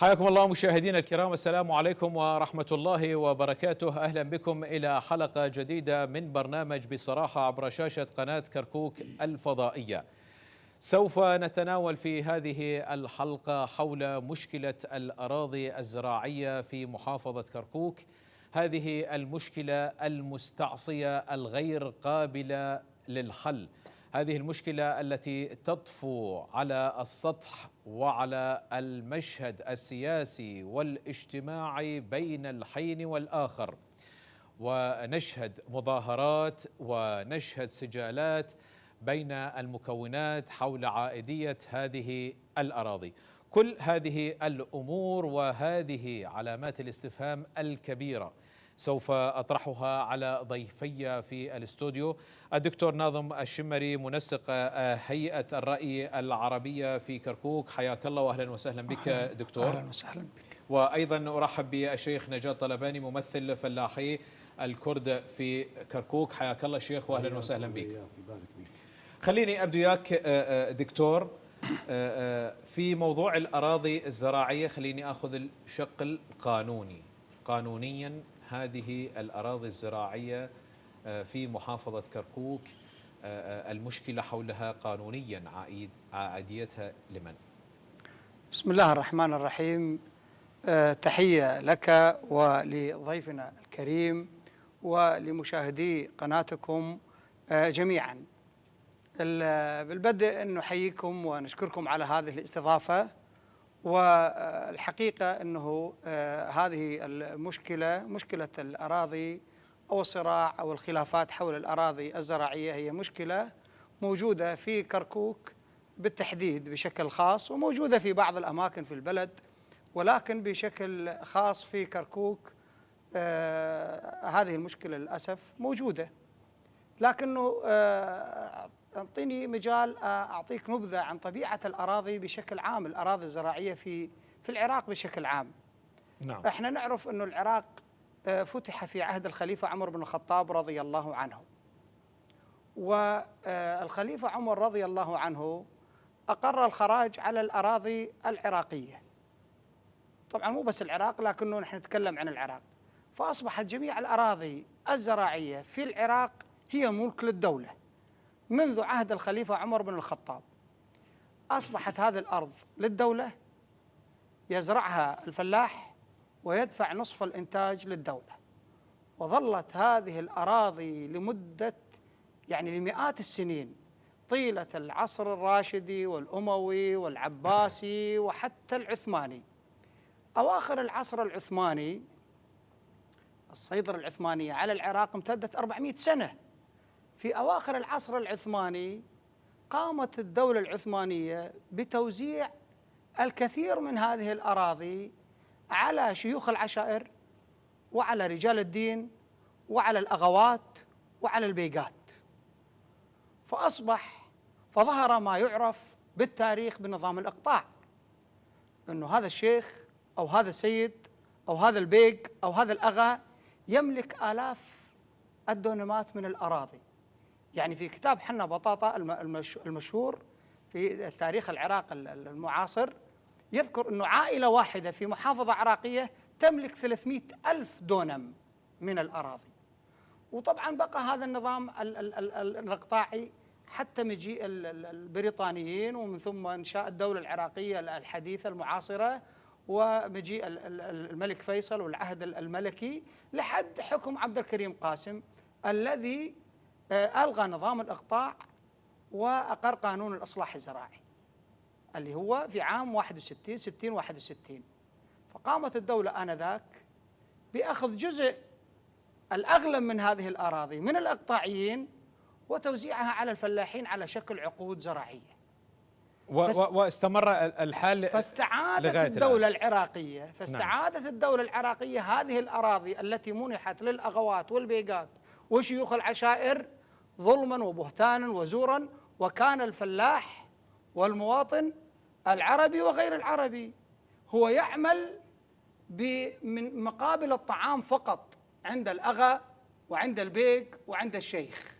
حياكم الله مشاهدينا الكرام، السلام عليكم ورحمة الله وبركاته. أهلا بكم إلى حلقة جديدة من برنامج بصراحة عبر شاشة قناة كركوك الفضائية. سوف نتناول في هذه الحلقة حول مشكلة الأراضي الزراعية في محافظة كركوك، هذه المشكلة المستعصية الغير قابلة للحل، هذه المشكلة التي تطفو على السطح وعلى المشهد السياسي والاجتماعي بين الحين والآخر، ونشهد مظاهرات ونشهد سجالات بين المكونات حول عائدية هذه الأراضي. كل هذه الأمور وهذه علامات الاستفهام الكبيرة سوف أطرحها على ضيفي في الاستوديو: الدكتور ناظم الشمري، منسق هيئة الرأي العربية في كركوك. حياك الله وأهلا وسهلا بك دكتور. أهلا وسهلا بك. وأيضا أرحب بالشيخ نجاة طلباني، ممثل فلاحي الكرد في كركوك. حياك الله شيخ وأهلا وسهلا بك. خليني أبدو ياك دكتور في موضوع الأراضي الزراعية. خليني أخذ الشق القانوني. قانونيا هذه الأراضي الزراعية في محافظة كركوك المشكلة حولها قانونيا عائديتها لمن؟ بسم الله الرحمن الرحيم. تحية لك ولضيفنا الكريم ولمشاهدي قناتكم جميعا. بالبدء أن نحييكم ونشكركم على هذه الاستضافة. والحقيقة أنه هذه المشكلة، مشكلة الأراضي أو الصراع أو الخلافات حول الأراضي الزراعية، هي مشكلة موجودة في كركوك بالتحديد بشكل خاص، وموجودة في بعض الأماكن في البلد، ولكن بشكل خاص في كركوك هذه المشكلة للأسف موجودة. لكنه أعطيني مجال أعطيك نبذة عن طبيعة الأراضي بشكل عام، الأراضي الزراعية في العراق بشكل عام. نعم. احنا نعرف أنه العراق فتح في عهد الخليفة عمر بن الخطاب رضي الله عنه، والخليفة عمر رضي الله عنه أقر الخراج على الأراضي العراقية. طبعا مو بس العراق، لكنه نحن نتكلم عن العراق. فأصبحت جميع الأراضي الزراعية في العراق هي ملك للدولة منذ عهد الخليفة عمر بن الخطاب. أصبحت هذه الأرض للدولة، يزرعها الفلاح ويدفع نصف الإنتاج للدولة. وظلت هذه الأراضي لمدة لمئات السنين، طيلة العصر الراشدي والأموي والعباسي وحتى العثماني. أواخر العصر العثماني، السيطرة العثمانية على العراق امتدت 400 سنة. في أواخر العصر العثماني قامت الدولة العثمانية بتوزيع الكثير من هذه الأراضي على شيوخ العشائر وعلى رجال الدين وعلى الأغوات وعلى البيقات. فظهر ما يعرف بالتاريخ بنظام الإقطاع، أنه هذا الشيخ أو هذا السيد أو هذا البيق أو هذا الأغا يملك آلاف الدونمات من الأراضي. يعني في كتاب حنا بطاطا المشهور في تاريخ العراق المعاصر يذكر أنه عائلة واحدة في محافظة عراقية تملك 300 ألف دونم من الأراضي. وطبعا بقى هذا النظام الإقطاعي حتى مجيء البريطانيين، ومن ثم إنشاء الدولة العراقية الحديثة المعاصرة، ومجيء الملك فيصل والعهد الملكي، لحد حكم عبد الكريم قاسم الذي ألغى نظام الإقطاع وأقر قانون الإصلاح الزراعي اللي هو في عام 61. فقامت الدولة آنذاك بأخذ جزء الأغلب من هذه الأراضي من الإقطاعيين وتوزيعها على الفلاحين على شكل عقود زراعية. واستمر الحال. فاستعادت الدولة العراقية هذه الأراضي التي منحت للأغوات والبيقات وشيوخ العشائر ظلما وبهتانا وزورا، وكان الفلاح والمواطن العربي وغير العربي هو يعمل من مقابل الطعام فقط عند الأغا وعند البيق وعند الشيخ،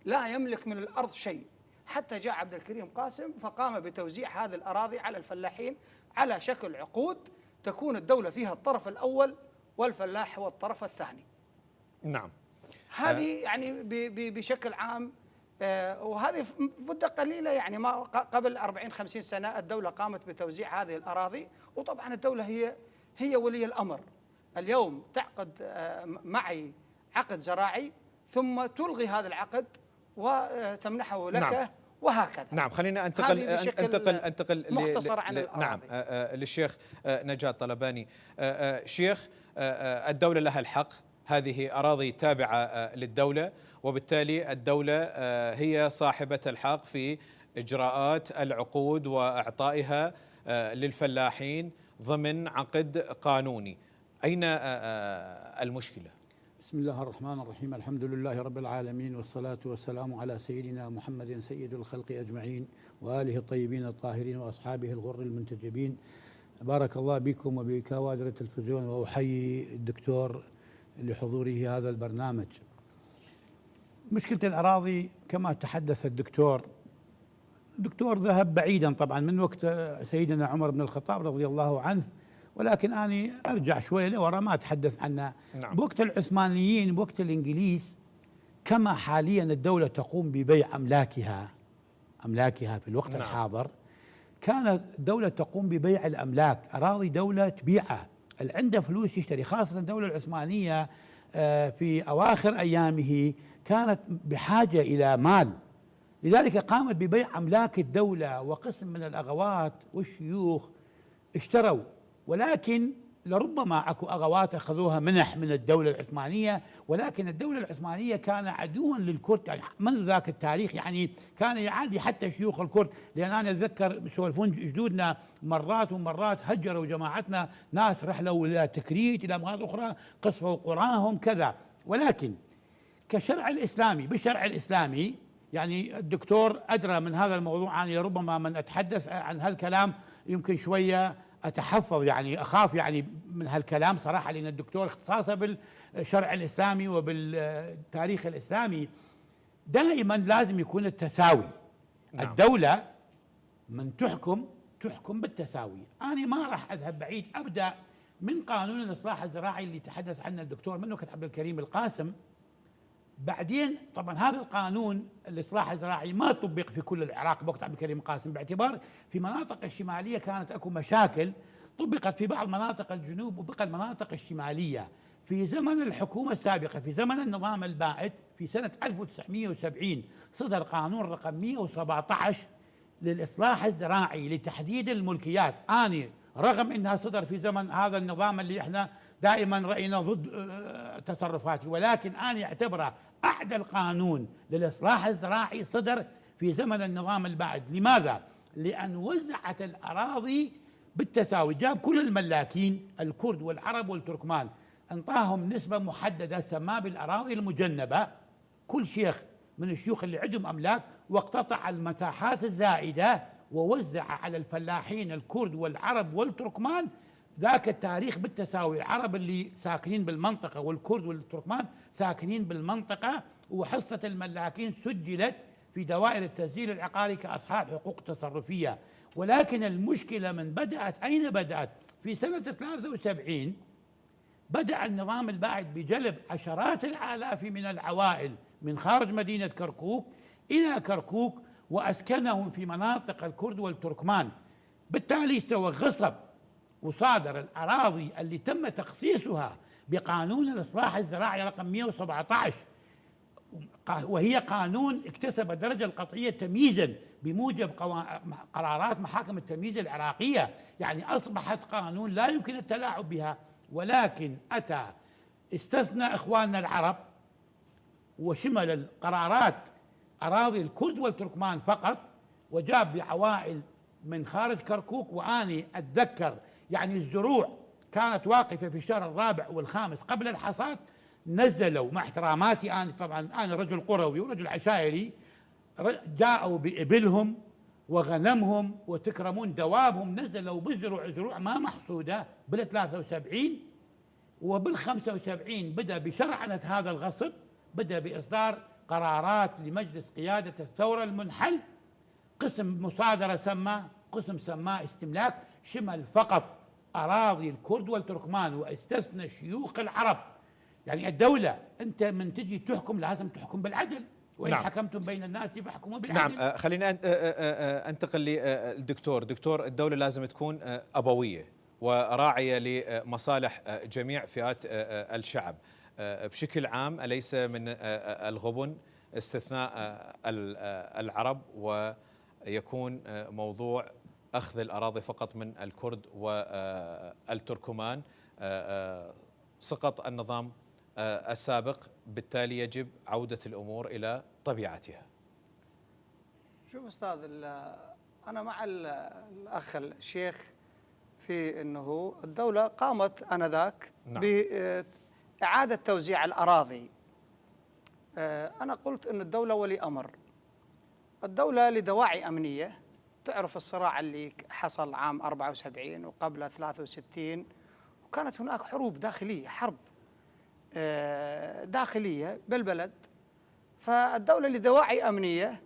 لا يملك من الأرض شيء. حتى جاء عبد الكريم قاسم فقام بتوزيع هذه الأراضي على الفلاحين على شكل عقود تكون الدولة فيها الطرف الأول والفلاح هو الطرف الثاني. نعم. هذه يعني بشكل عام. وهذه في مدة قليلة، يعني ما قبل 40-50 سنة الدولة قامت بتوزيع هذه الأراضي، وطبعا الدولة هي ولي الأمر. اليوم تعقد معي عقد زراعي ثم تلغي هذا العقد وتمنحه لك. نعم. وهكذا. نعم. خلينا انتقل مختصر عن الأراضي. نعم. للشيخ نجاة طلباني. شيخ، الدولة لها الحق، هذه أراضي تابعة للدولة، وبالتالي الدولة هي صاحبة الحق في إجراءات العقود وإعطائها للفلاحين ضمن عقد قانوني. أين المشكلة؟ بسم الله الرحمن الرحيم، الحمد لله رب العالمين، والصلاة والسلام على سيدنا محمد سيد الخلق أجمعين، وآله الطيبين الطاهرين، وأصحابه الغر المنتجبين. بارك الله بكم وبكوادر التلفزيون، وأحيي الدكتور لحضوره هذا البرنامج. مشكلة الأراضي كما تحدث الدكتور ذهب بعيدا طبعا من وقت سيدنا عمر بن الخطاب رضي الله عنه، ولكن أنا أرجع شوي لورا ما أتحدث عنها. نعم. بوقت العثمانيين، بوقت الإنجليز، كما حاليا الدولة تقوم ببيع أملاكها في الوقت نعم. الحاضر، كانت الدولة تقوم ببيع الأملاك، أراضي دولة تبيعها، اللي عنده فلوس يشتري. خاصة الدولة العثمانية في أواخر أيامه كانت بحاجة إلى مال، لذلك قامت ببيع أملاك الدولة، وقسم من الأغوات والشيوخ اشتروا، ولكن لربما اكو اغوات اخذوها منح من الدوله العثمانيه، ولكن الدوله العثمانيه كان عدوا للكرد يعني منذ ذاك التاريخ، يعني كان يعادي حتى شيوخ الكرد. لان انا اتذكر يسولفون جدودنا مرات ومرات هجروا جماعتنا، ناس رحلوا الى تكريت الى مناطق اخرى، قصفوا قراهم كذا. ولكن كشرع الاسلامي، بالشرع الاسلامي يعني الدكتور ادرى من هذا الموضوع، يعني ربما من اتحدث عن هالكلام يمكن شويه اتحفظ، يعني اخاف يعني من هالكلام صراحه، لان الدكتور اختصاصه بالشرع الاسلامي وبالتاريخ الاسلامي. دائما لازم يكون التساوي. نعم. الدوله من تحكم بالتساوي. انا ما راح اذهب بعيد، ابدا من قانون الاصلاح الزراعي اللي تحدث عنه الدكتور منه كتب عبد الكريم القاسم. بعدين طبعا هذا القانون الاصلاح الزراعي ما طبق في كل العراق بوقت عبد الكريم القاسم، باعتبار في مناطق الشماليه كانت اكو مشاكل، طبقت في بعض مناطق الجنوب وبقى المناطق الشماليه. في زمن الحكومه السابقه، في زمن النظام البائد، في سنه 1970 صدر قانون رقم 117 للاصلاح الزراعي لتحديد الملكيات. اني رغم انها صدر في زمن هذا النظام اللي احنا دائما راينا ضد تصرفاته، ولكن انا اعتبره اعدل قانون للاصلاح الزراعي صدر في زمن النظام البائد. لماذا؟ لان وزعت الاراضي بالتساوي، جاب كل الملاكين الكرد والعرب والتركمان، انطاهم نسبه محدده سماه بالاراضي المجنبه. كل شيخ من الشيوخ اللي عندهم املاك واقتطع المساحات الزائده ووزع على الفلاحين الكرد والعرب والتركمان ذاك التاريخ بالتساوي. العرب اللي ساكنين بالمنطقة والكرد والتركمان ساكنين بالمنطقة، وحصة الملاكين سجلت في دوائر التسجيل العقاري كأصحاب حقوق تصرفية. ولكن المشكلة من بدأت، أين بدأت؟ في سنة 73 بدأ النظام البائد بجلب عشرات الآلاف من العوائل من خارج مدينة كركوك إلى كركوك وأسكنهم في مناطق الكرد والتركمان. بالتالي سوى غصب، وصادر الأراضي اللي تم تخصيصها بقانون الإصلاح الزراعي رقم 117، وهي قانون اكتسب الدرجة القطعية تمييزا بموجب قرارات محاكم التمييز العراقية، يعني أصبحت قانون لا يمكن التلاعب بها. ولكن أتى استثنى إخواننا العرب وشمل القرارات أراضي الكرد والتركمان فقط، وجاب بعوائل من خارج كركوك. وأني أتذكر يعني الزروع كانت واقفة في الشهر الرابع والخامس قبل الحصاد، نزلوا مع احتراماتي أنا طبعا أنا رجل قروي ورجل عشائري، جاءوا بإبلهم وغنمهم وتكرمون دوابهم، نزلوا زروع ما محصودة بال73، وبال75 بدأ بشرعنة هذا الغصب، بدأ بإصدار قرارات لمجلس قيادة الثورة المنحل. قسم مصادرة سماه، قسم سماه استملاك، شمل فقط أراضي الكرد والتركمان واستثنى شيوخ العرب. يعني الدولة أنت من تجي تحكم لازم تحكم بالعدل، وإن نعم. حكمتم بين الناس فاحكموا بالعدل. نعم. خلينا أنتقل للدكتور. دكتور، الدولة لازم تكون أبوية وراعية لمصالح جميع فئات الشعب بشكل عام، أليس من الغبن استثناء العرب ويكون موضوع أخذ الأراضي فقط من الكرد والتركمان؟ سقط النظام السابق، بالتالي يجب عودة الأمور إلى طبيعتها. شوف أستاذ، أنا مع الأخ الشيخ في أنه الدولة قامت آنذاك نعم. بإعادة توزيع الأراضي. أنا قلت أن الدولة ولي أمر. الدولة لدواعي أمنية، تعرف الصراع اللي حصل عام 74 وقبل 63، وكانت هناك حروب داخلية، حرب داخلية بالبلد. فالدولة لدواعي أمنية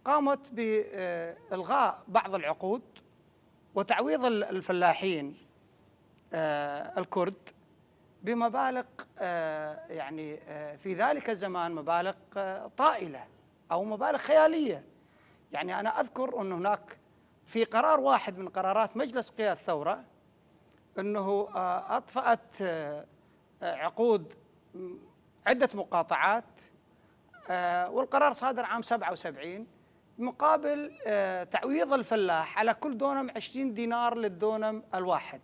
قامت بإلغاء بعض العقود وتعويض الفلاحين الكرد بمبالغ يعني في ذلك الزمان مبالغ طائلة أو مبالغ خيالية. يعني أنا أذكر أن هناك في قرار واحد من قرارات مجلس قيادة الثورة أنه أطفأت عقود عدة مقاطعات، والقرار صادر عام 77 مقابل تعويض الفلاح على كل دونم 20 دينار للدونم الواحد.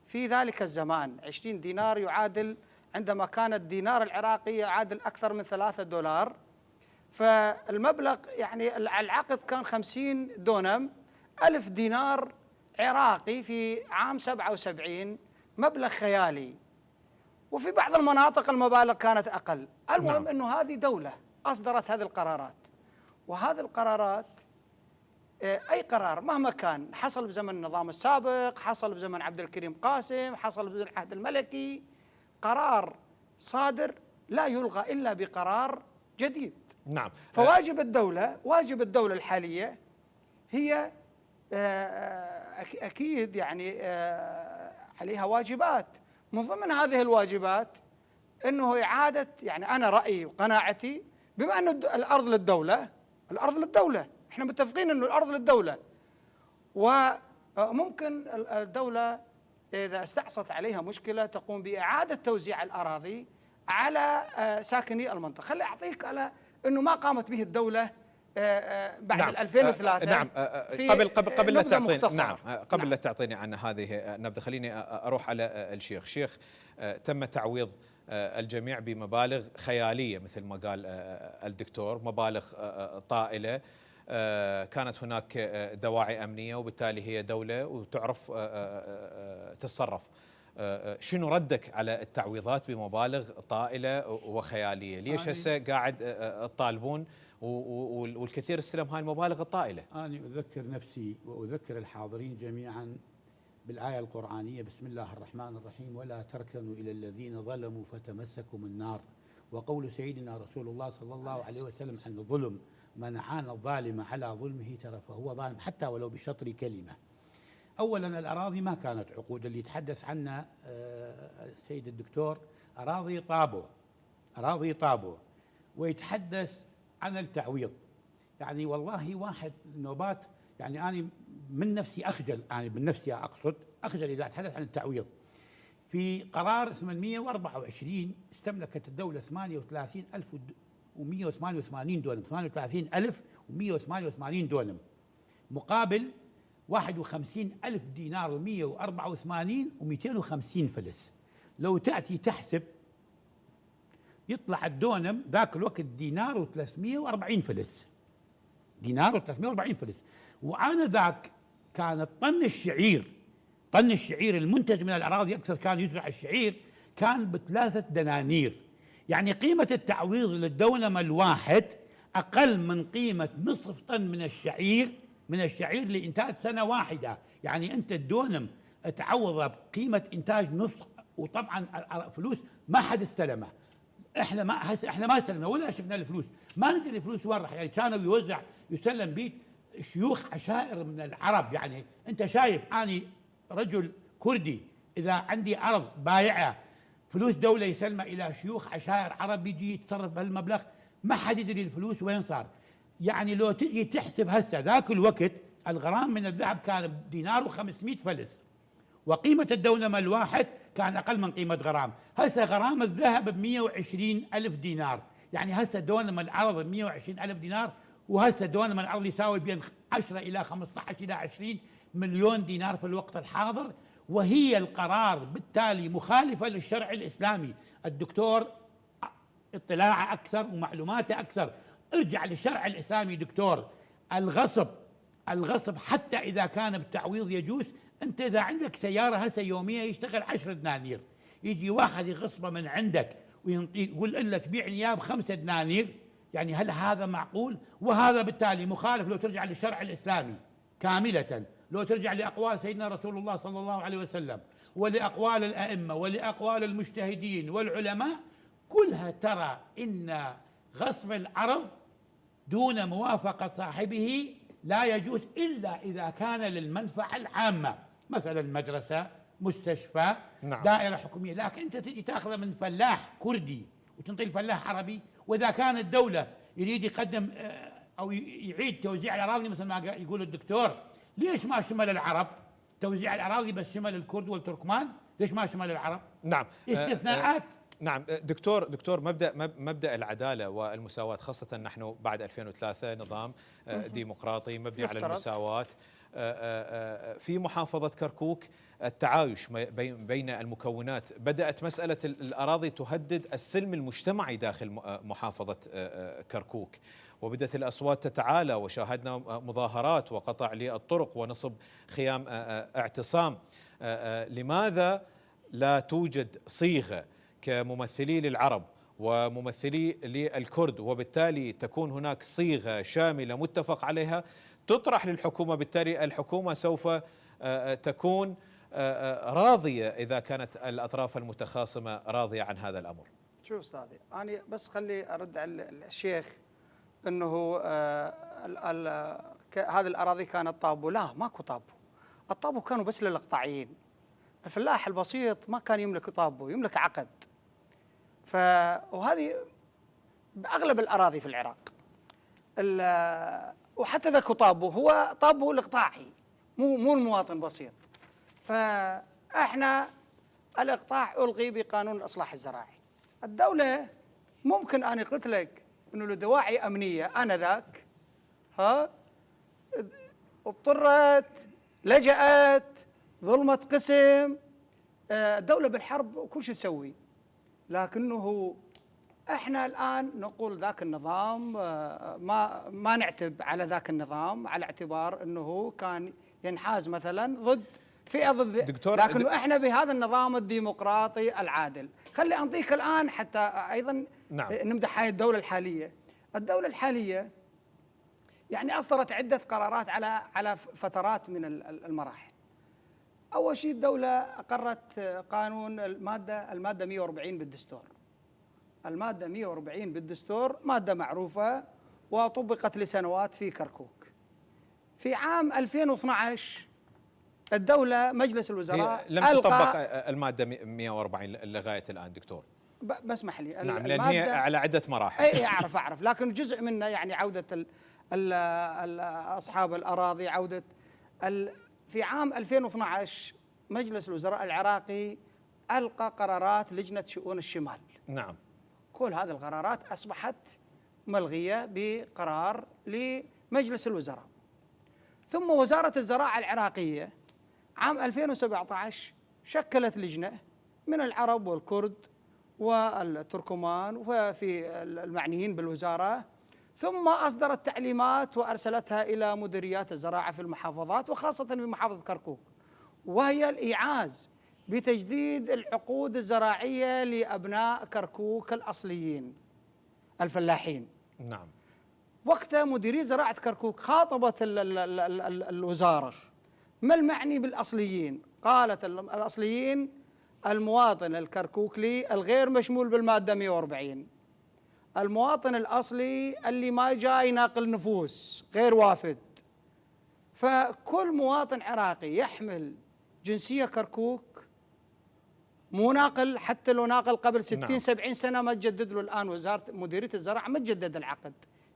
في ذلك الزمان 20 دينار يعادل، عندما كان الدينار العراقي يعادل أكثر من $3، فالمبلغ يعني العقد كان 50 دونم، 1000 دينار عراقي في عام 77، مبلغ خيالي. وفي بعض المناطق المبالغ كانت أقل. المهم أنه هذه دولة أصدرت هذه القرارات، وهذه القرارات أي قرار مهما كان حصل بزمن النظام السابق، حصل بزمن عبد الكريم قاسم، حصل بزمن العهد الملكي، قرار صادر لا يلغى إلا بقرار جديد. نعم. فواجب الدولة، واجب الدولة الحالية هي أكيد يعني عليها واجبات. من ضمن هذه الواجبات أنه إعادة، يعني أنا رأيي وقناعتي بما أن الأرض للدولة، الأرض للدولة، إحنا متفقين أنه الأرض للدولة، وممكن الدولة إذا استعصت عليها مشكلة تقوم بإعادة توزيع الأراضي على ساكني المنطقة. خلي أعطيك على أنه ما قامت به الدولة بعد نعم. 2003. نعم. قبل لا تعطيني، نعم، قبل لا تعطيني عن هذه النبذة، خليني أروح على الشيخ. شيخ، تم تعويض الجميع بمبالغ خيالية مثل ما قال الدكتور، مبالغ طائلة. كانت هناك دواعي أمنية، وبالتالي هي دولة وتعرف تتصرف. شنو ردك على التعويضات بمبالغ طائلة وخيالية؟ ليش هسه قاعد تطالبون والكثير استلم هاي المبالغ الطائلة؟ أنا أذكر نفسي وأذكر الحاضرين جميعا بالآية القرآنية: بسم الله الرحمن الرحيم، ولا تركنوا إلى الذين ظلموا فتمسكم النار. وقول سيدنا رسول الله صلى الله عليه وسلم عن الظلم: من عان الظالم على ظلمه ترى فهو ظالم حتى ولو بشطر كلمة. أولا الأراضي ما كانت عقود، اللي يتحدث عنها السيد الدكتور أراضي طابو، أراضي طابو، ويتحدث عن التعويض. يعني والله واحد نوبات، يعني أنا من نفسي أخجل، أنا من نفسي أقصد أخجل إذا أتحدث عن التعويض. في قرار 824 استملكت الدولة 38,188 دونم، 38,188 دونم مقابل 51,000 دينار و184 و250 فلس. لو تأتي تحسب يطلع الدونم ذاك الوقت دينار و340 فلس، دينار و340 فلس. وأنا ذاك كانت طن الشعير المنتج من الأراضي، أكثر كان يزرع الشعير، كان ب3 دنانير. يعني قيمة التعويض للدونم الواحد أقل من قيمة نصف طن من الشعير لإنتاج سنة واحدة. يعني أنت الدونم تعوض بقيمة إنتاج نصف، وطبعا فلوس ما حد استلمه. احنا ما استلمنا ولا شفنا الفلوس، ما ندري الفلوس وين راح. يعني كانوا يسلم بيت شيوخ عشائر من العرب. يعني انت شايف اني رجل كردي إذا عندي أرض بايعة فلوس دولة يسلمها إلى شيوخ عشائر عرب يجي يتصرف بهالمبلغ، ما حد يدري الفلوس وين صار. يعني لو تجي تحسب هسه ذاك الوقت الغرام من الذهب كان دينار و500 فلس، وقيمة الدولة الواحد كان أقل من قيمة غرام. هسه غرام الذهب ب120 ألف دينار، يعني هسه دونما العرض ب120 ألف دينار، وهسه دونما العرض يساوي بين 10 إلى 15 إلى 20 مليون دينار في الوقت الحاضر. وهي القرار بالتالي مخالفة للشرع الإسلامي. الدكتور اطلاعه أكثر ومعلوماته أكثر، ارجع للشرع الإسلامي دكتور. الغصب حتى إذا كان بالتعويض يجوز. أنت إذا عندك سيارة هسه يومية يشتغل 10 دنانير، يجي واحد يغصبه من عندك ويقول له تبيعني إياه ب5 دنانير، يعني هل هذا معقول؟ وهذا بالتالي مخالف لو ترجع للشرع الإسلامي كاملة، لو ترجع لأقوال سيدنا رسول الله صلى الله عليه وسلم ولأقوال الأئمة ولأقوال المجتهدين والعلماء، كلها ترى إن غصب العرض دون موافقة صاحبه لا يجوز إلا إذا كان للمنفعة العامة، مثلا مدرسة، مستشفى، نعم. دائرة حكومية. لكن أنت تجي تأخذ من فلاح كردي وتنطي الفلاح عربي، وإذا كان الدولة يريد يقدم أو يعيد توزيع الأراضي مثل ما يقول الدكتور، ليش ما شمل العرب؟ توزيع الأراضي بس شمل الكرد والتركمان، ليش ما شمل العرب؟ نعم. استثناءات. نعم دكتور، مبدأ العدالة والمساواة، خاصة نحن بعد 2003 نظام ديمقراطي مبني على المساواة. في محافظة كركوك التعايش بين المكونات، بدأت مسألة الأراضي تهدد السلم المجتمعي داخل محافظة كركوك، وبدأت الأصوات تتعالى، وشاهدنا مظاهرات وقطع للطرق ونصب خيام اعتصام. لماذا لا توجد صيغة كممثلي للعرب وممثلي للكرد، وبالتالي تكون هناك صيغة شاملة متفق عليها تطرح للحكومة؟ بالتالي الحكومة سوف تكون راضية إذا كانت الأطراف المتخاصمة راضية عن هذا الأمر. شوف أستاذي، أنا بس خلي أرد على الشيخ أنه هذه الأراضي كانت طابو. لا، ماكو طابو. الطابو كانوا بس للإقطاعيين. الفلاح البسيط ما كان يملك طابو، يملك عقد. وهذه بأغلب الأراضي في العراق. وحتى ذاك طابو هو طابو الإقطاعي، مو المواطن بسيط. فإحنا الإقطاع ألغي بقانون الإصلاح الزراعي. الدولة ممكن أنا قلت لك إنه لدواعي أمنية آنذاك اضطرت، لجأت، ظلمت قسم، الدولة بالحرب وكل شيء تسوي. لكنه احنا الان نقول ذاك النظام ما نعتب على ذاك النظام على اعتبار انه كان ينحاز مثلا ضد فئه ضد، لكنه احنا بهذا النظام الديمقراطي العادل. خلي انطيك الان حتى ايضا نعم. نمدح هاي الدوله الحاليه يعني اصدرت عده قرارات على فترات من المراحل. أول شيء الدولة أقرت قانون المادة 140 بالدستور. المادة 140 بالدستور مادة معروفة وطبقت لسنوات في كركوك. في عام 2012 الدولة مجلس الوزراء لم تطبق المادة 140 لغاية الآن دكتور. بس اسمح لي. نعم، لأن هي على عدة مراحل. أي أعرف، لكن جزء منه يعني عودة أصحاب الأراضي، عودة في عام 2012 مجلس الوزراء العراقي ألقى قرارات لجنة شؤون الشمال. نعم. كل هذه القرارات أصبحت ملغية بقرار لمجلس الوزراء. ثم وزارة الزراعة العراقية عام 2017 شكلت لجنة من العرب والكرد والتركمان وفي المعنيين بالوزارة، ثم أصدرت تعليمات وأرسلتها إلى مديريات الزراعة في المحافظات وخاصة في محافظة كركوك، وهي الإيعاز بتجديد العقود الزراعية لأبناء كركوك الأصليين الفلاحين. نعم. وقتها مديرية زراعة كركوك خاطبت الوزارة ما المعني بالأصليين؟ قالت الأصليين المواطن الكركوكلي الغير مشمول بالمادة 140، المواطن الأصلي اللي ما جاي ناقل نفوس غير وافد. فكل مواطن عراقي يحمل جنسية كركوك مو ناقل، حتى لو ناقل قبل 60 نعم. 70 سنة ما تجدد له الآن وزارة مديرية الزراعة ما تجدد العقد.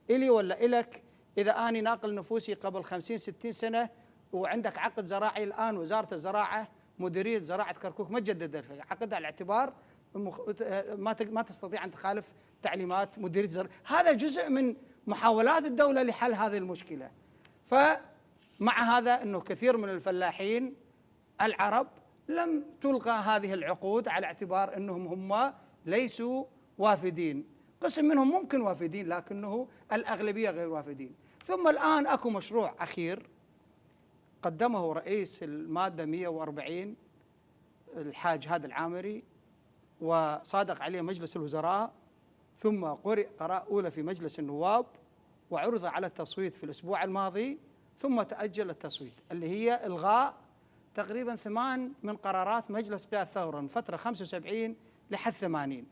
إلي ولا إلك إذا أني ناقل نفوسي قبل 50 60 سنة وعندك عقد زراعي الآن وزارة الزراعة مديرية زراعة كركوك ما تجدد العقد على اعتبار ما تستطيع أن تخالف تعليمات مديرية الزراعة. هذا جزء من محاولات الدولة لحل هذه المشكلة. فمع هذا أنه كثير من الفلاحين العرب لم تلغى هذه العقود على اعتبار أنهم هم ليسوا وافدين، قسم منهم ممكن وافدين لكنه الأغلبية غير وافدين. ثم الآن أكو مشروع أخير قدمه رئيس المادة 140 الحاج هادي العامري وصادق عليه مجلس الوزراء، ثم قرئ قراءة أولى في مجلس النواب وعرض على التصويت في الأسبوع الماضي، ثم تأجل التصويت، اللي هي إلغاء تقريبا 8 من قرارات مجلس قيادة الثورة من فترة 75 لحد 80.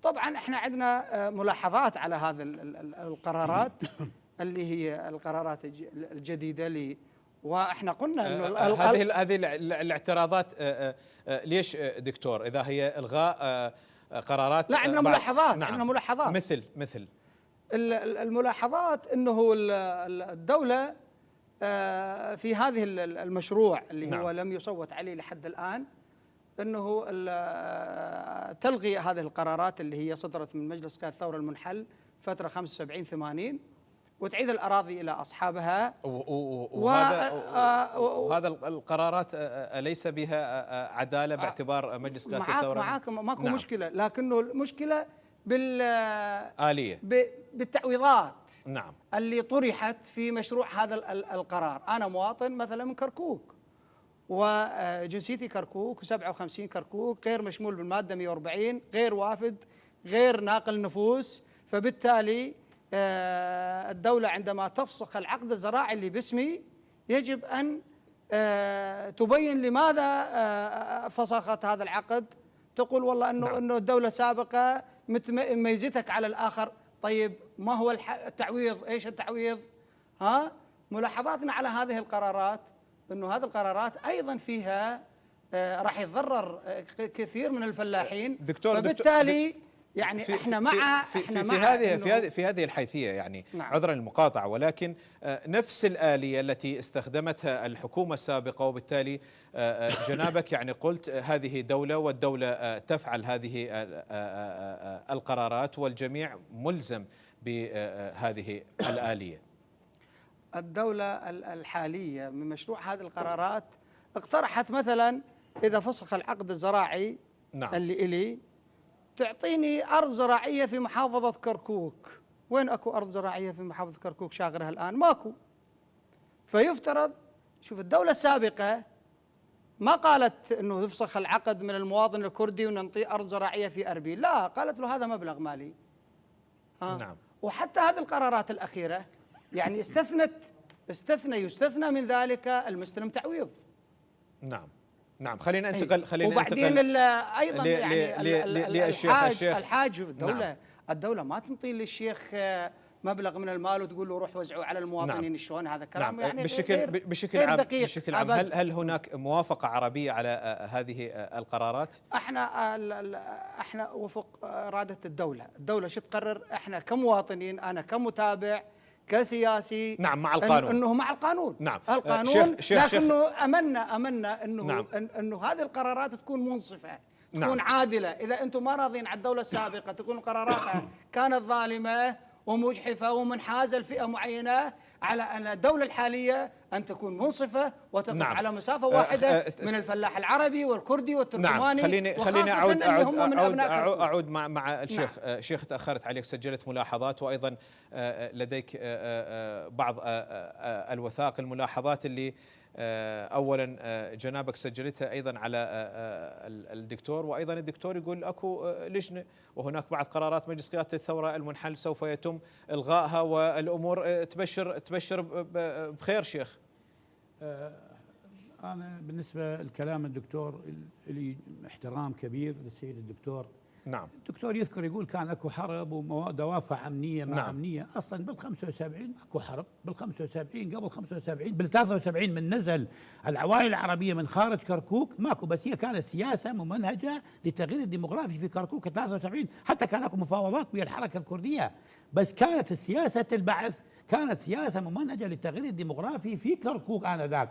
طبعا احنا عندنا ملاحظات على هذه القرارات اللي هي القرارات الجديدة اللي واحنا قلنا انه هذه الاعتراضات ليش دكتور اذا هي الغاء قرارات؟ لا عندنا ملاحظات. نعم. عندنا ملاحظات مثل الملاحظات انه الدولة في هذه المشروع اللي نعم. هو لم يصوت عليه لحد الآن انه تلغي هذه القرارات اللي هي صدرت من مجلس قيادة الثورة المنحل فترة 75 80 وتعيد الأراضي إلى أصحابها. وهذا القرارات أليس بها عدالة باعتبار مجلس قيادة الثورة؟ معاك ماكو نعم. مشكلة، لكنه المشكلة آلية بالتعويضات نعم اللي طرحت في مشروع هذا القرار. أنا مواطن مثلا من كركوك وجنسيتي كركوك و57 كركوك، غير مشمول بالمادة 140، غير وافد، غير ناقل نفوس، فبالتالي الدولة عندما تفسخ العقد الزراعي اللي باسمي يجب أن تبين لماذا فسخت هذا العقد. تقول والله أنه الدولة السابقة ميزتك على الآخر. طيب ما هو التعويض؟ إيش التعويض؟ ملاحظاتنا على هذه القرارات أنه هذه القرارات أيضا فيها راح يتضرر كثير من الفلاحين. دكتور فبالتالي يعني احنا مع في هذه الحيثيه يعني نعم. عذرا للمقاطعه، ولكن نفس الآلية التي استخدمتها الحكومة السابقة، وبالتالي جنابك يعني قلت هذه دولة والدولة تفعل هذه القرارات والجميع ملزم بهذه الآلية. الدولة الحالية من مشروع هذه القرارات اقترحت مثلا إذا فسخ العقد الزراعي نعم. اللي إلي تعطيني أرض زراعية في محافظة كركوك. وين أكو أرض زراعية في محافظة كركوك شاغرها الآن؟ ماكو. فيفترض شوف الدولة السابقة ما قالت أنه يفسخ العقد من المواطن الكردي وننطيه أرض زراعية في أربيل، لا، قالت له هذا مبلغ مالي. نعم. وحتى هذه القرارات الأخيرة يعني يستثنى من ذلك المستلم تعويض. نعم خلينا ننتقل وبعدين ايضا يعني الحاج الدولة نعم. الدولة ما تنطي للشيخ مبلغ من المال وتقول له روح وزعه على المواطنين. نعم. شلون هذا كلام؟ نعم. يعني بشكل عام هل هناك موافقة عربية على هذه القرارات؟ احنا وفق إرادة الدولة شو تقرر. احنا كمواطنين، انا كمتابع كسياسي نعم مع القانون، انه مع القانون. نعم القانون لكنه امنا انه نعم. انه هذه القرارات تكون منصفه، تكون نعم. عادله. اذا انتم ما راضين على الدوله السابقه تكون قراراتها كانت ظالمه ومجحفه ومنحازه لفئه معينه، على ان الدوله الحاليه ان تكون منصفه وتقف نعم. على مسافه واحده من الفلاح العربي والكردي والتركماني. نعم. خليني اعود مع الشيخ. نعم. شيخ تاخرت عليك، سجلت ملاحظات وايضا لديك بعض الوثائق الملاحظات اللي اولا جنابك سجلتها ايضا على الدكتور، وايضا الدكتور يقول اكو لجنه وهناك بعض قرارات مجلس قياده الثوره المنحل سوف يتم الغائها والامور تبشر بخير. شيخ انا بالنسبه لكلام الدكتور لي احترام كبير للسيد الدكتور نعم. الدكتور يذكر يقول كان اكو حرب ودوافع امنيه مع نعم. امنيه، اصلا بال 75 اكو حرب، بال 75 قبل 75 بال 73 من نزل العوائل العربيه من خارج كركوك ماكو، بس هي كانت سياسه ممنهجه للتغيير الديموغرافي في كركوك 73، حتى كان اكو مفاوضات ويا الحركه الكرديه، بس كانت سياسه البعث كانت سياسه ممنهجه للتغيير الديموغرافي في كركوك انذاك.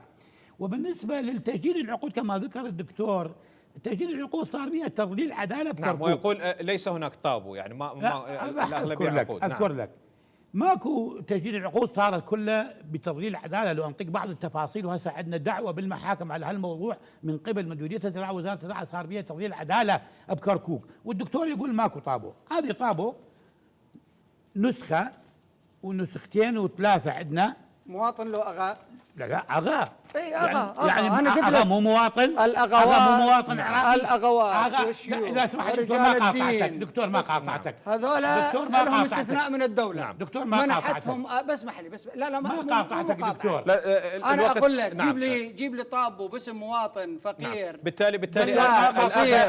وبالنسبه للتجديد العقود كما ذكر الدكتور، تجديد العقود صار بها تضليل عداله بكركوك. نعم، ويقول ليس هناك طابو، يعني ما الاغلبيه عقود. اذكر لك ماكو تجديد العقود، صارت كلها بتضليل العداله. لو انطيك بعض التفاصيل، وهسه عندنا دعوه بالمحاكم على هالموضوع من قبل مديريه الزراعه ووزاره الزراعه، صار بها تضليل العداله بكركوك، والدكتور يقول ماكو طابو. هذه طابو نسخه ونسختين وثلاثه عندنا. مواطن له اغا. لا اغا. اي اغا. يعني انا قلت اغا لك مو مواطن. الاغوات اغا مو مواطن عراقي. الاغوات اذا سمحت دكتور ما قاطعتك، دكتور ما قاطعتك. هذول لهم استثناء من الدوله. نعم. دكتور ما منحتهم. بس اسمح لي بس. لا ما قاطعتك دكتور. انا اقول لك نعم. جيب لي طابو باسم مواطن فقير. نعم. بالتالي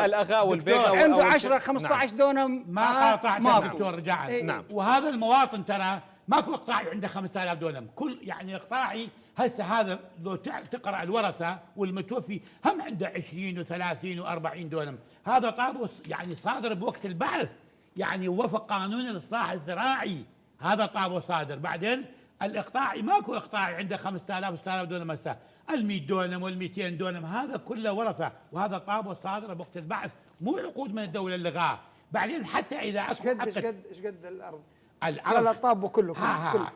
الاغا والبيت عنده 10 15 دونم. ما قاطعتك دكتور رجاء. نعم. وهذا المواطن ترى ماكو اقطاعي عنده 5000 دونم، كل يعني اقطاعي هسه هذا لو تقرا الورثه والمتوفي هم عنده 20 و30 و40 دونم. هذا طابو يعني صادر بوقت البعث، يعني وفق قانون الاصلاح الزراعي، هذا طابو صادر. بعدين الاقطاعي ماكو اقطاعي عنده 5000 و6000 دونم هسه، ال 100 دونم وال 200 دونم هذا كله ورثه، وهذا طابو صادر بوقت البعث، مو عقود من الدوله اللغاه. بعدين حتى اذا اكو ايش قد الارض؟ العرض لا الطابو كله.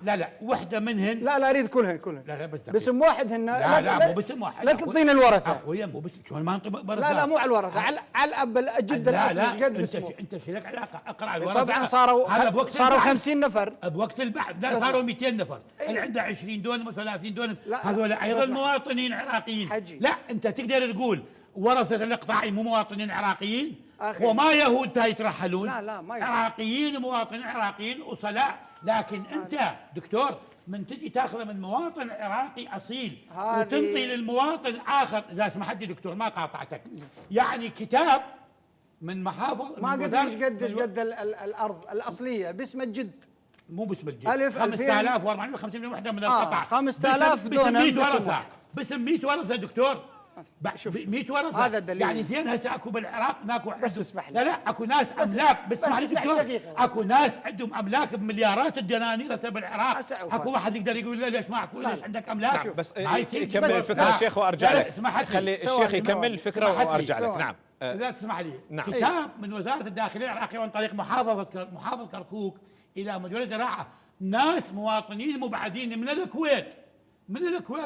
لا وحده منهن. لا اريد كلهن. لا بس باسم واحد هن. لا مو باسم واحد. لا تعطيني الورثه اخويا، مو بس شلون ما انطي لا مو على الورثه، على الاب الجد الاصلي. ايش قد اسمه؟ انت شلك علاقه؟ اقرا الورثه. طبعا صاروا 50 نفر بوقت البحث. لا صاروا 200 نفر. اللي عنده 20 دونم و30 دونم هذول ايضا مواطنين عراقيين. لا انت تقدر تقول ورثه الاقطاعي مو مواطنين عراقيين، وما يهود يترحلون. لا ما عراقيين ومواطنين عراقيين اصلاء. لكن انت دكتور من تجي تاخذه من مواطن عراقي اصيل وتنطي للمواطن اخر. اذا سمحت لي دكتور ما قاطعتك، يعني كتاب من محافظ ما قد ايش قد الارض الاصليه باسم الجد، مو باسم الجد. 5450 وحده من القطع. 5000 دونم باسم 100 ورثه دكتور. 100 ورثه هذا الدليل. يعني زين هسه اكو بالعراق ماكو. بس اسمح لي. لا اكو ناس املاك. بس اسمح لي دكتور، اكو ناس عندهم املاك بمليارات الدنانير هسه بالعراق. اكو واحد يقدر يقول له ليش ما اكو؟ ليش عندك املاك؟ نعم. بس يكمل الفكره الشيخ وارجع لك. خلي الشيخ يكمل الفكره وارجع لك. نعم اذا تسمح لي. نعم. كتاب من وزاره الداخليه العراقيه عن طريق محافظ كركوك الى مديريه الزراعه، ناس مواطنين مبعدين من الكويت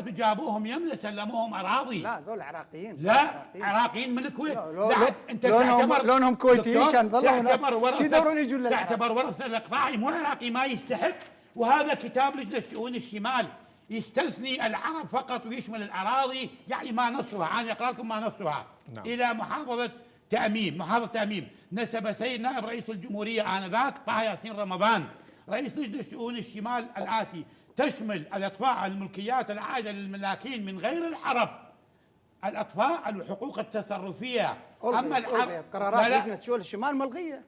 وجابوهم يمنى سلموهم اراضي. لا ذول عراقيين. لا عراقيين من الكويت. انت لونهم كويتيين كان ظلوا تعتبر ورثه الاقطاعي مو عراقي ما يستحق. وهذا كتاب لجنه شؤون الشمال يستثني العرب فقط ويشمل الاراضي، يعني ما نصها. انا اقرا لكم ما نصها. نعم. الى محافظه تأميم نسب سيد نائب رئيس الجمهوريه انذاك طه ياسين رمضان رئيس لجنه شؤون الشمال الاتي: تشمل الاطفاء الملكيات العائده للملاكين من غير العرب، الاطفاء الحقوق التصرفيه. اما العرب قرارات لجنه شؤون الشمال ملغيه.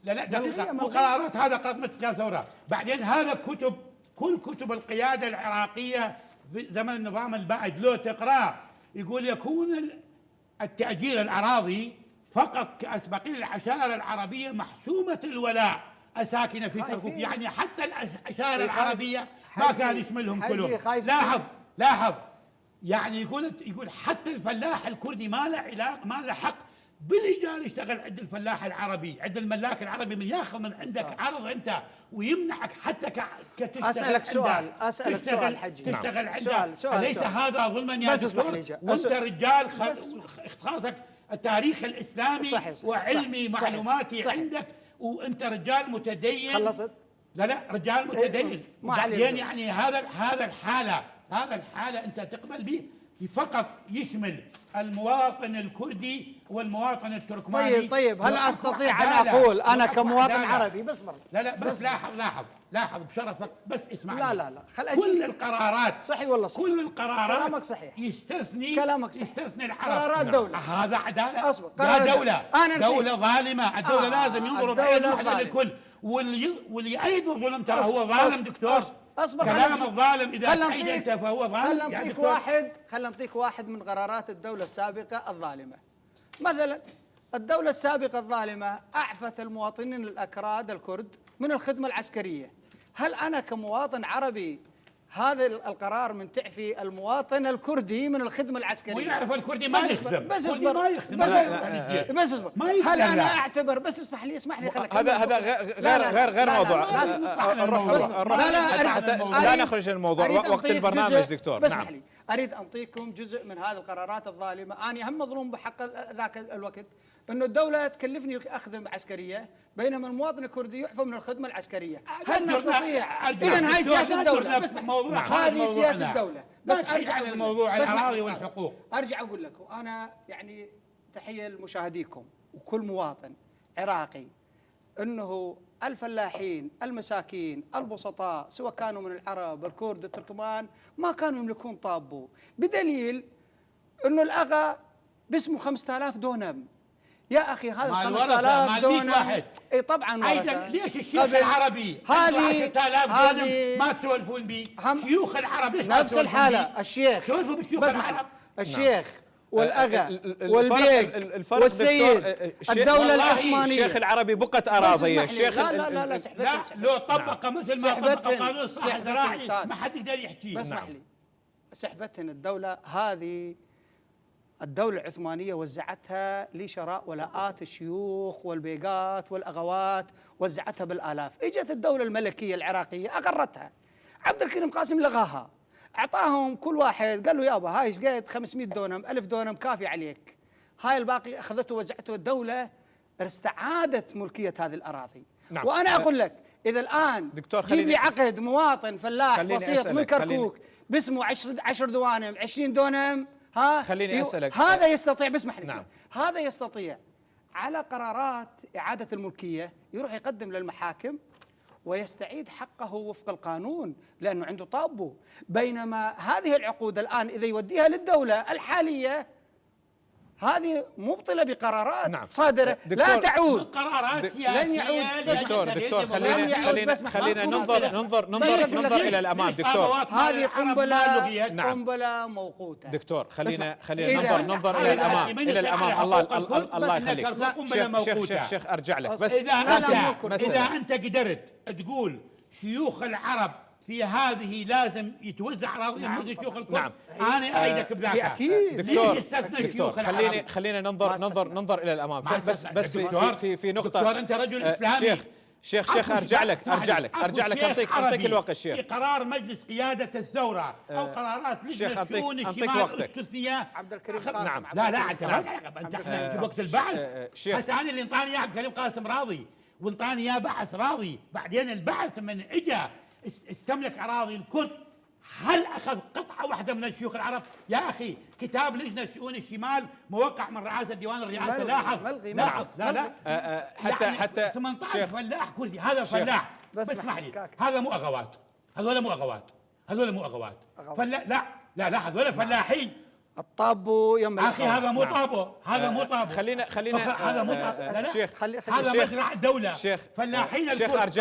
لا دقيقه، مو قرارات، هذا قرارات ثوره. بعدين هذا كل كتب القياده العراقيه في زمن النظام البائد لو تقرا يقول يكون التاجير الاراضي فقط كاسبقيه العشائر العربيه محسومه الولاء ساكنه في كركوك. يعني حتى العشائر العربيه ما كان يشملهم كلهم. لاحظ يعني يقول حتى الفلاح الكردي ما له حق بالايجار يشتغل عند الفلاح العربي، عند الملاك العربي، من ياخذ من عندك عرض انت ويمنعك حتى كتشتغل. اسالك سؤال حجي. تشتغل عنده. اليس هذا ظلما يا دكتور؟ وانت رجال اختصاصك التاريخ الاسلامي صحيح. وعلمي معلوماتي صحيح. عندك وانت رجال متدين. خلصت؟ لا رجال متدين. بعدين يعني هذا الحاله انت تقبل به؟ فقط يشمل المواطن الكردي والمواطن التركماني. طيب هل استطيع ان اقول انا كمواطن عربي بس مرة. لا بس لاحظ بشرفك بس اسمعني. لا كل القرارات صحيح والله صحيح. كل القرارات كلامك صحيح. كلامك صحيح. يستثني العرب. قرارات دولة. هذا عدالة. اصبر. دولة ظالمة. الدولة لازم ينظروا بعين واحدة للكل، واللي يأيد الظلم ترى هو ظالم دكتور. اصبر. كلام الظالم اذا تأيد انت فهو ظالم. خلينا نعطيك واحد من قرارات الدولة السابقة الظالمة. مثلا الدولة السابقة الظالمة أعفت المواطنين الأكراد الكرد من الخدمة العسكرية. هل أنا كمواطن عربي هذا القرار من تعفي المواطن الكردي من الخدمة العسكرية ويعرف الكردي ما يخدم؟ بس اصبر. هل أنا أعتبر بس اسمح لي هذا غير موضوع. لا نخرج من الموضوع وقت البرنامج دكتور. بس اسمح لي، أريد أعطيكم جزء من هذه القرارات الظالمة. أنا هم مظلوم بحق ذاك الوقت انه الدولة تكلفني اخدم عسكرية بينما المواطن الكردي يعفى من الخدمة العسكرية. هل نستطيع؟ اذا هاي سياسة الدولة. هذه سياسة الدولة. بس ارجع على الموضوع الاراضي والحقوق. ارجع اقول لكم انا يعني تحية لمشاهديكم وكل مواطن عراقي انه الفلاحين المساكين البسطاء سواء كانوا من العرب الكرد التركمان ما كانوا يملكون طابو، بدليل انه الاغا باسمه 5000 دونم. يا اخي هذا 5000 دونم اي طبعا ايضا ليش الشيخ العربي عنده 10000 دونم ما تسولفون به؟ شيوخ العرب ليش نفس الحالة؟ الشيخ سولفوا بالشيوخ العرب. الشيخ والاغا والبيك والسيد الدولة العثمانية. الشيخ العربي بقت اراضيه. الشيخ لا لو طبق مثل ما طبق قانون الصحة الزراعي ما حد يقدر يحكي. بس اسمح لي، سحبتهن الدولة هذه. الدولة العثمانية وزعتها لشراء ولاءات الشيوخ والبيقات والأغوات، وزعتها بالآلاف. اجت الدولة الملكية العراقية أقرتها، عبد الكريم قاسم لغاها، أعطاهم كل واحد قال له يابا هاي ايش قد 500 دونم 1000 دونم كافي عليك. هاي الباقي أخذته وزعته. الدولة استعادت ملكية هذه الأراضي. نعم. وأنا أقول لك إذا الآن جيب لي عقد مواطن فلاح بسيط من كركوك باسمه 10 دوانم 20 دونم خليني أسألك. هذا يستطيع بسمح لي. نعم. هذا يستطيع على قرارات إعادة الملكية يروح يقدم للمحاكم ويستعيد حقه وفق القانون لأنه عنده طابو. بينما هذه العقود الآن إذا يوديها للدولة الحالية هذه مبطلة بقرارات صادرة لا تعود. قرارات سياسية. دكتور خلينا ننظر إلى الأمام. دكتور هذه قنبلة موقوتة. دكتور خلينا ننظر إلى الأمام. الله يخليك. شيخ أرجع لك بس. إذا أنت قدرت تقول شيوخ العرب في هذه لازم يتوزع اراضيهم مثل شيوخ الكرد. نعم. انا ايدك بذاك. اكيد. دكتور خلينا ننظر الى الامام. بس في نقطه. دكتور انت رجل اسلامي. شيخ ارجع لك اعطيك الوقت. شيخ قرار مجلس قياده الثوره او قرارات لجنه شؤون الشمال استثنية عبد الكريم نعم. لا انت احنا في وقت البحث. هسه انا اللي انطاني اياه عبد الكريم قاسم راضي وانطاني اياه بحث راضي. بعدين البحث من اجى استملك اراضي الكرد. هل اخذ قطعه واحده من الشيوخ العرب؟ يا اخي كتاب لجنه شؤون الشمال موقع من رئاسه ديوان الرئاسه. لاحظ لا حتى 18 فلاح كردي. هذا فلاح. بس اسمح لي هذا مو اغوات. هذول مو اغوات. لا هذول فلاحين. الطابو يم اخي هذا مو طابو. خلينا هذا مو شيخ. هذا مزرعه دوله. فلاحين الكرد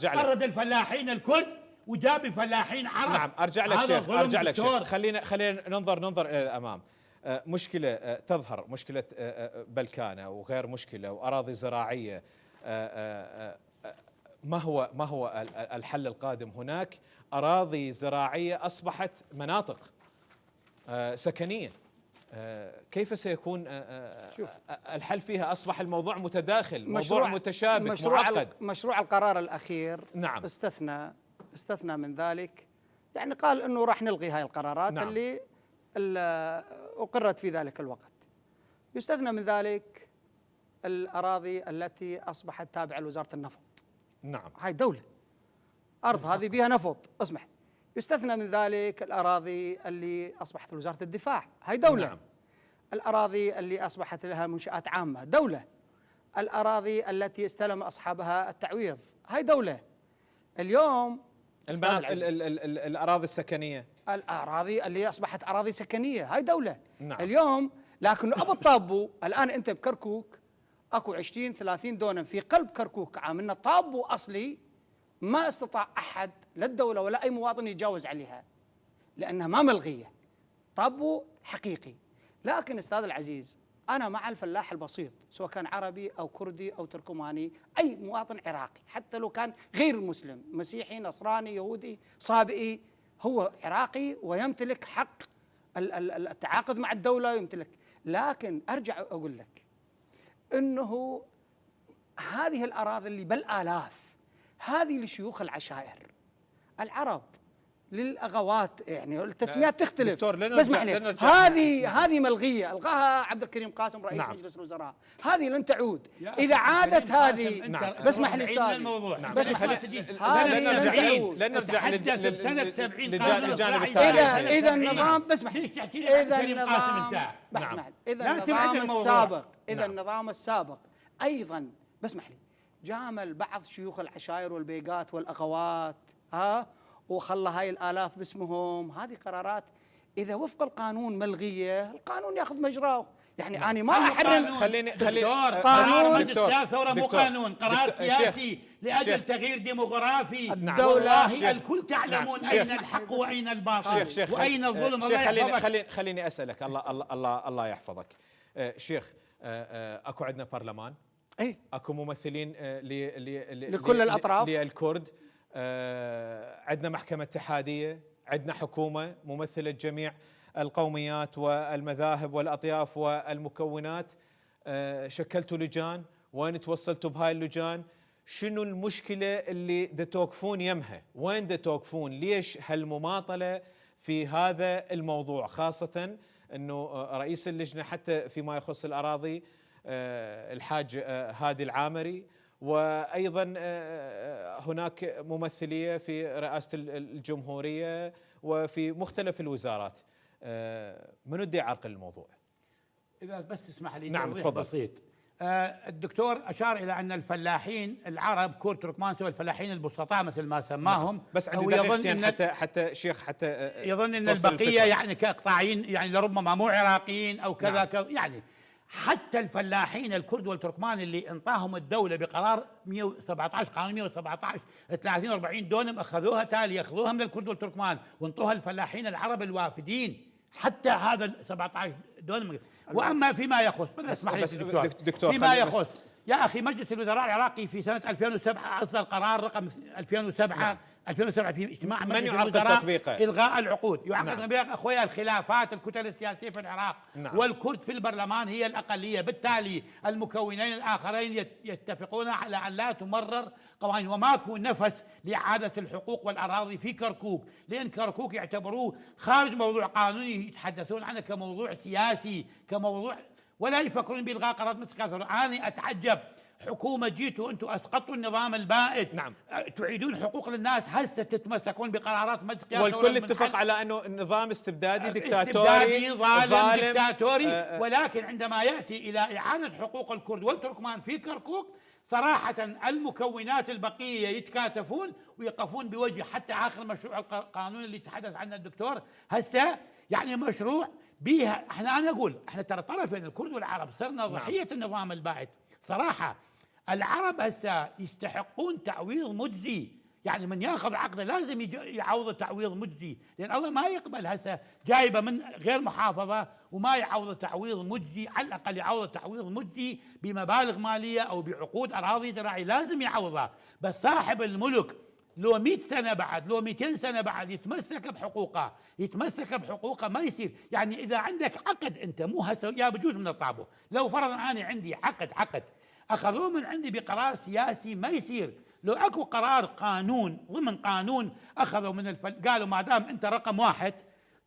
أرد الفلاحين الكرد وجاب فلاحين عرب. نعم ارجع لك شيخ. خلينا ننظر الى الامام. مشكله تظهر مشكله بلكانه وغير مشكله واراضي زراعيه. ما هو الحل القادم؟ هناك اراضي زراعيه اصبحت مناطق سكنيه. كيف سيكون الحل فيها؟ أصبح الموضوع متداخل، موضوع متشابك معقد. مشروع القرار الأخير نعم. استثنى من ذلك، يعني قال أنه راح نلغي هاي القرارات. نعم. اللي أقرت في ذلك الوقت. يستثنى من ذلك الأراضي التي أصبحت تابعة لوزارة النفط. نعم. هاي دولة، أرض هذه بها نفط. اسمح، يستثنى من ذلك الأراضي اللي أصبحت وزارة الدفاع، هاي دولة. نعم. الأراضي اللي أصبحت لها منشآت عامة، دولة. الأراضي التي استلم أصحابها التعويض، هاي دولة. اليوم الأراضي السكنية، الأراضي اللي أصبحت أراضي سكنية، هاي دولة. نعم. اليوم لكن أبو الطابو الآن أنت بكركوك أكو 20-30 دونم في قلب كركوك عاملنا طابو أصلي، ما استطاع أحد لا الدولة ولا أي مواطن يتجاوز عليها لأنها ما ملغية، طابو حقيقي. لكن أستاذ العزيز، أنا مع الفلاح البسيط سواء كان عربي أو كردي أو تركماني، أي مواطن عراقي حتى لو كان غير مسلم، مسيحي نصراني يهودي صابئي، هو عراقي ويمتلك حق التعاقد مع الدولة يمتلك. لكن أرجع أقول لك أنه هذه الأراضي اللي بالآلاف هذه لشيوخ العشائر العرب، للأغوات، يعني التسميات تختلف. دكتور بس هذه ملغية، ألغاها عبد الكريم قاسم رئيس نعم. مجلس الوزراء، هذه لن تعود. إذا عادت هذه، نعم. بسمح لي أستاذ، نعم. بسمح لي، هذه لن نرجع سنة 70 للجانب التاريخي. إذا النظام، بسمح لي، ليش تحكي لي إذا كريم قاسم انت؟ بسمح لي، إذا لا النظام تبعد الموضوع. السابق، إذا نعم. النظام السابق أيضا، بسمح لي، جامل بعض شيوخ العشائر والبيقات والأغوات وخلى هاي الآلاف باسمهم، هذه قرارات إذا وفق القانون ملغية، القانون ياخذ مجراه. يعني نعم. أنا ما أحرم. خليني قانون ثورة مو قانون، قرار سياسي لأجل تغيير ديموغرافي. الدولة الكل تعلمون نعم. أين الحق وأين الباطل وأين الظلم. خليني أسألك، الله يحفظك شيخ. اكو عندنا برلمان، اكو ممثلين لكل الأطراف، للكرد، عندنا محكمة اتحادية، عندنا حكومة ممثلة جميع القوميات والمذاهب والأطياف والمكونات. شكلتوا لجان، وين توصلتوا بهاي اللجان؟ شنو المشكلة اللي دا توقفون يمها؟ وين دا توقفون؟ ليش هالمماطلة في هذا الموضوع، خاصة أنه رئيس اللجنة حتى فيما يخص الأراضي الحاج هادي العامري، وأيضا هناك ممثلية في رئاسة الجمهورية وفي مختلف الوزارات. منو بدي يعرقل الموضوع؟ إذا بس تسمح لي. نعم تفضل. بسيط. الدكتور أشار إلى أن الفلاحين العرب كرد تركمان سوى الفلاحين البسطاء مثل ما سماهم. نعم. بس عندي دقيقتين حتى شيخ حتى يظن أن البقية يعني كإقطاعيين، يعني لربما مو عراقيين أو كذا. نعم. يعني حتى الفلاحين الكرد والتركمان اللي انطاهم الدولة بقرار 117 قانون 117 30-40 دونم أخذوها تالي، يأخذوها من الكرد والتركمان وانطوها الفلاحين العرب الوافدين، حتى هذا 17 دونم. واما فيما يخص، اسمح لي دكتور، فيما يخص يا اخي، مجلس الوزراء العراقي في سنه 2007 اصدر قرار رقم 2007 في اجتماع مجلس الوزراء الغاء العقود. يعقد تطبيق اخويا الخلافات الكتل السياسيه في العراق. نعم. والكرد في البرلمان هي الاقليه، بالتالي المكونين الاخرين يتفقون على ان لا تمرر قوانين، وماكو نفس لاعاده الحقوق والاراضي في كركوك، لان كركوك يعتبروه خارج موضوع قانوني، يتحدثون عنه كموضوع سياسي، كموضوع، ولا يفكرون بالغاء قرارات مثل كذا. انا اتعجب، حكومه جيتوا انتم اسقطتوا النظام البائد. نعم. تعيدون حقوق للناس، هسه تتمسكون بقرارات مثل والكل اتفق على انه النظام استبدادي دكتاتوري ظالم دكتاتوري. ولكن عندما ياتي الى اعاده حقوق الكرد والتركمان في كركوك، صراحه المكونات البقيه يتكاتفون ويقفون بوجه حتى اخر مشروع القانون اللي تحدث عنه الدكتور هسه، يعني مشروع بيها. انا اقول احنا ترى طرفين، الكرد والعرب، صرنا ضحيه. نعم. النظام البائد صراحه. العرب هسه يستحقون تعويض مجزي، يعني من ياخذ عقده لازم يعوض تعويض مجزي، لان الله ما يقبل هسه جايبه من غير محافظه وما يعوض تعويض مجزي. على الاقل يعوض تعويض مجزي بمبالغ ماليه او بعقود اراضي زراعيه، لازم يعوضها. بس صاحب الملك لو 100 سنه بعد، لو 200 سنه بعد، يتمسك بحقوقه ما يصير. يعني اذا عندك عقد انت، مو هسه يا بجوز من الطابو، لو فرضا انا عندي عقد اخذوه من عندي بقرار سياسي، ما يصير. لو اكو قرار قانون ضمن قانون اخذوا من قالوا ما دام انت رقم واحد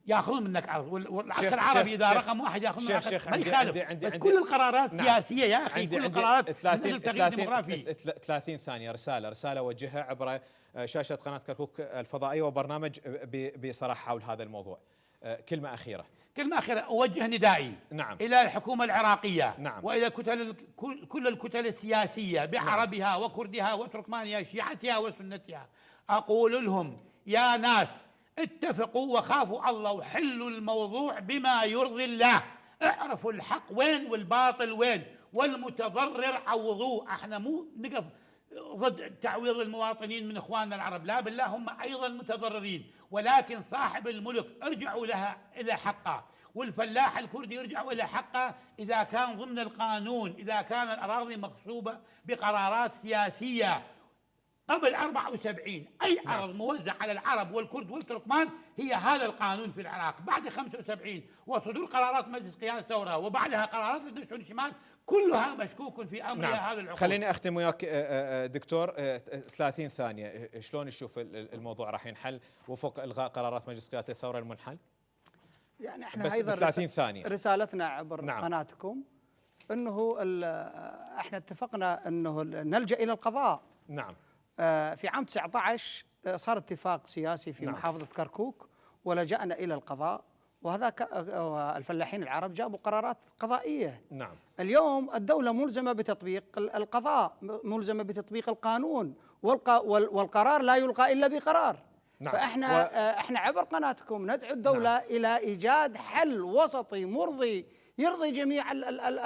ياخذون منك عرض، والعسكر شيخ العربي اذا شيخ رقم واحد ياخذ منك شيخ ما عندي يخالف. عندي بس عندي كل القرارات نعم. سياسيه يا اخي، كل القرارات 30 تغيير ديموغرافي. 30 ثانية رسالة وجهها عبر شاشة قناة كركوك الفضائية وبرنامج بصراحة حول هذا الموضوع. كلمة أخيرة. كلمة أخيرة، أوجه ندائي نعم. إلى الحكومة العراقية، نعم. وإلى كل الكتل السياسية بعربها وكردها وتركمانها شيعتها وسنتها، أقول لهم يا ناس اتفقوا وخافوا الله وحلوا الموضوع بما يرضي الله، اعرفوا الحق وين والباطل وين، والمتضرر عوضوه. احنا مو نقف ضد تعويض المواطنين من اخواننا العرب، لا بالله، هم ايضا متضررين، ولكن صاحب الملك ارجعوا لها الى حقه، والفلاح الكردي يرجعوا الى حقه اذا كان ضمن القانون، اذا كان الاراضي مغصوبه بقرارات سياسيه. قبل 74 أي أرض موزع على العرب والكرد والتركمان هي هذا القانون في العراق. بعد 75 وصدور قرارات مجلس قيادة الثورة وبعدها قرارات مجلس شؤون الشمال كلها مشكوك في أمرها. هذا العقود. خليني أختم وياك دكتور 30 ثانية، شلون نشوف الموضوع راح ينحل وفق إلغاء قرارات مجلس قيادة الثورة المنحل؟ يعني احنا بس ايضا 30 ثانية رسالتنا عبر قناتكم انه احنا اتفقنا انه نلجأ الى القضاء. نعم. في عام 19 صار اتفاق سياسي في محافظة كركوك ولجأنا إلى القضاء، وهذاك الفلاحين العرب جابوا قرارات قضائية. نعم. اليوم الدولة ملزمة بتطبيق القضاء، ملزمة بتطبيق القانون، والقرار لا يلقى إلا بقرار. نعم. فإحنا احنا عبر قناتكم ندعو الدولة إلى إيجاد حل وسطي مرضي يرضي جميع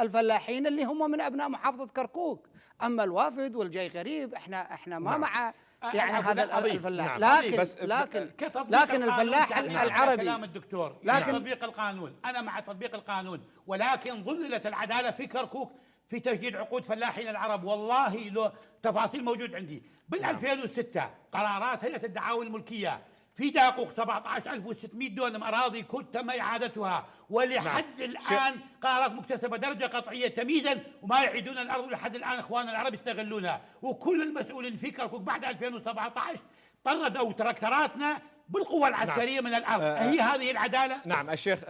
الفلاحين اللي هم من أبناء محافظة كركوك. أما الوافد والجاي غريب احنا ما مع يعني هذا الفلاح. لكن الفلاح العربي كلام الدكتور، لكن تطبيق القانون، أنا مع تطبيق القانون، ولكن ظللت العدالة في كركوك في تجديد عقود فلاحين العرب. والله لو تفاصيل موجود عندي. بال 2006 قرارات هيئة الدعاوى الملكية في داقوق 17600 دونم أراضي كرد تم إعادتها، ولحد الآن قرارات مكتسبة درجة قطعية تمييزا، وما يعيدون الأرض لحد الآن إخواننا العرب يستغلونها. وكل المسؤولين في كركوك بعد 2017 طردوا تراكتراتنا بالقوة العسكرية من الأرض. هي هذه العدالة؟ نعم. الشيخ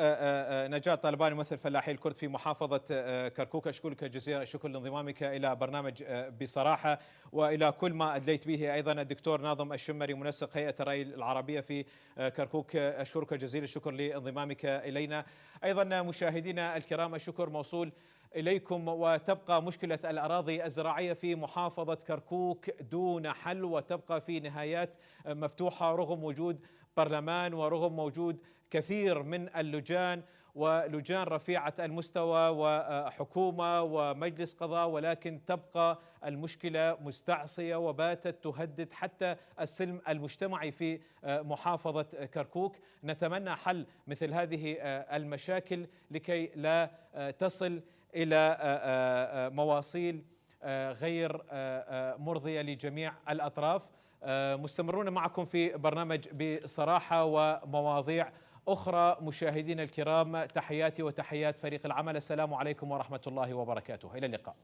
نجاة طالباني ممثل فلاحي الكرد في محافظة كركوك، أشكرك جزيلا الشكر لانضمامك إلى برنامج بصراحة، وإلى كل ما أدليت به أيضا الدكتور ناظم الشمري منسق هيئة الرأي العربية في كركوك، أشكرك جزيلا الشكر لانضمامك إلينا. أيضا مشاهدينا الكرام الشكر موصول إليكم. وتبقى مشكلة الأراضي الزراعية في محافظة كركوك دون حل، وتبقى في نهايات مفتوحة رغم وجود برلمان ورغم وجود كثير من اللجان ولجان رفيعة المستوى وحكومة ومجلس قضاء، ولكن تبقى المشكلة مستعصية وباتت تهدد حتى السلم المجتمعي في محافظة كركوك. نتمنى حل مثل هذه المشاكل لكي لا تصل إلى مواصيل غير مرضية لجميع الأطراف. مستمرون معكم في برنامج بصراحة ومواضيع أخرى. مشاهدينا الكرام، تحياتي وتحيات فريق العمل، السلام عليكم ورحمة الله وبركاته، إلى اللقاء.